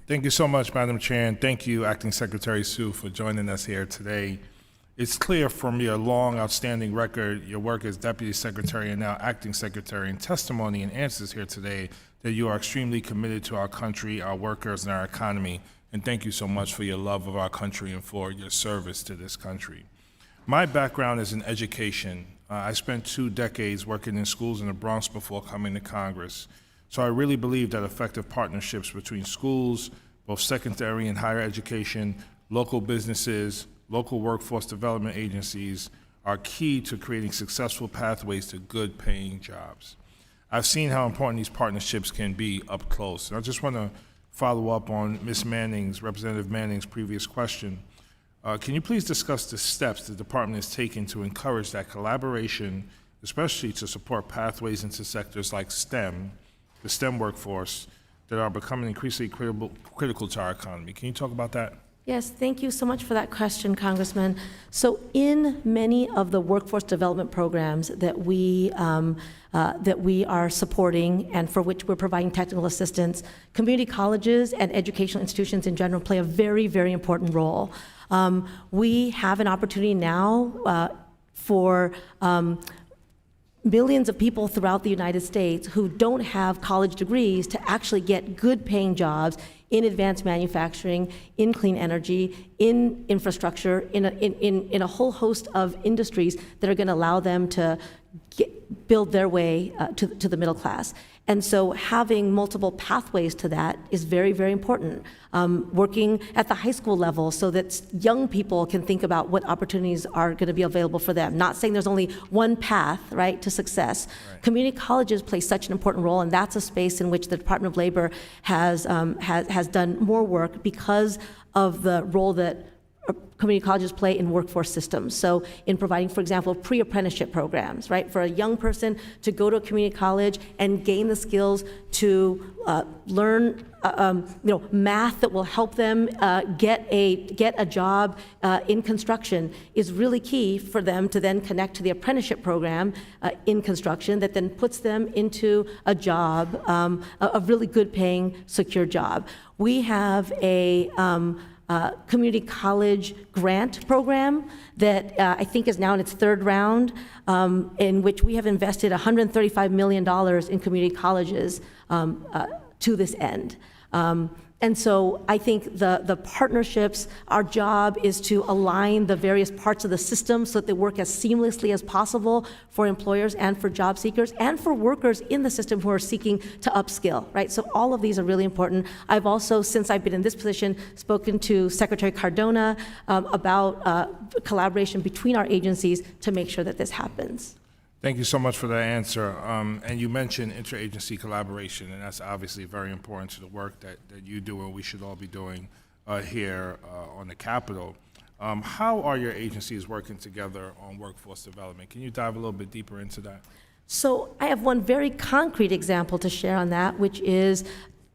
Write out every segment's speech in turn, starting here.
Thank you so much, Madam Chair, and thank you, Acting Secretary Sue, for joining us here today. It's clear from your long, outstanding record, your work as Deputy Secretary and now Acting Secretary, and testimony and answers here today, that you are extremely committed to our country, our workers, and our economy. And thank you so much for your love of our country and for your service to this country. My background is in education. I spent 2 decades working in schools in the Bronx before coming to Congress. So I really believe that effective partnerships between schools, both secondary and higher education, local businesses, local workforce development agencies are key to creating successful pathways to good paying jobs. I've seen how important these partnerships can be up close. And I just want to follow up on Ms. Manning's, Representative Manning's previous question. Can you please discuss the steps the department has taken to encourage that collaboration, especially to support pathways into sectors like STEM, the STEM workforce, that are becoming increasingly critical to our economy? Can you talk about that? Yes, thank you so much for that question, Congressman. So in many of the workforce development programs that we are supporting and for which we're providing technical assistance, community colleges and educational institutions in general play a very, very important role. We have an opportunity now for millions of people throughout the United States who don't have college degrees to actually get good paying jobs in advanced manufacturing, in clean energy, in infrastructure, in a whole host of industries that are going to allow them to build their way to the middle class. And so having multiple pathways to that is very, very important. Working at the high school level so that young people can think about what opportunities are going to be available for them. Not saying there's only one path, right, to success. Right. Community colleges play such an important role, and that's a space in which the Department of Labor has done more work because of the role that community colleges play in workforce systems. So in providing, for example, pre-apprenticeship programs, right? For a young person to go to a community college and gain the skills to learn math that will help them get a job in construction is really key for them to then connect to the apprenticeship program in construction that then puts them into a job, a really good paying, secure job. We have a community college grant program that I think is now in its 3rd round, in which we have invested $135 million in community colleges to this end. And so I think the partnerships, our job is to align the various parts of the system so that they work as seamlessly as possible for employers and for job seekers and for workers in the system who are seeking to upskill, right? So all of these are really important. I've also, since I've been in this position, spoken to Secretary Cardona about collaboration between our agencies to make sure that this happens. Thank you so much for that answer. And you mentioned interagency collaboration, and that's obviously very important to the work that you do and we should all be doing here on the Capitol. How are your agencies working together on workforce development? Can you dive a little bit deeper into that? So I have one very concrete example to share on that, which is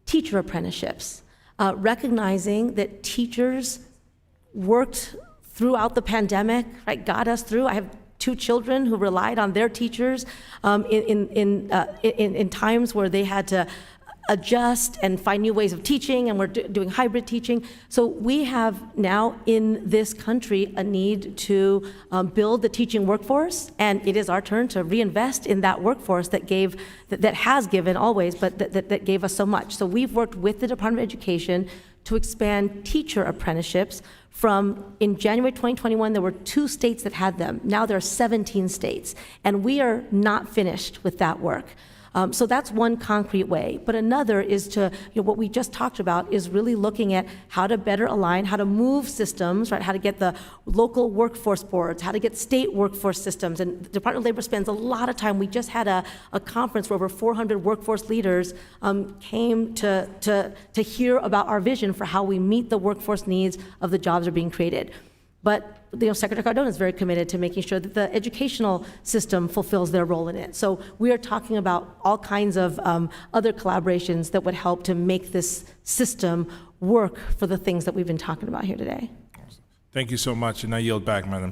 teacher apprenticeships. Recognizing that teachers worked throughout the pandemic, right, got us through. I have 2 children who relied on their teachers in times where they had to adjust and find new ways of teaching, and we're doing hybrid teaching. So we have now in this country a need to build the teaching workforce, and it is our turn to reinvest in that workforce that has given always, but that gave us so much. So we've worked with the Department of Education to expand teacher apprenticeships from, in January 2021, there were 2 states that had them. Now there are 17 states, and we are not finished with that work. So that's one concrete way. But another is to, what we just talked about is really looking at how to better align, how to move systems, right? How to get the local workforce boards, how to get state workforce systems. And the Department of Labor spends a lot of time. We just had a conference where over 400 workforce leaders came to hear about our vision for how we meet the workforce needs of the jobs that are being created. But Secretary Cardona is very committed to making sure that the educational system fulfills their role in it. So we are talking about all kinds of other collaborations that would help to make this system work for the things that we've been talking about here today. Thank you so much, and I yield back, Madam Chair.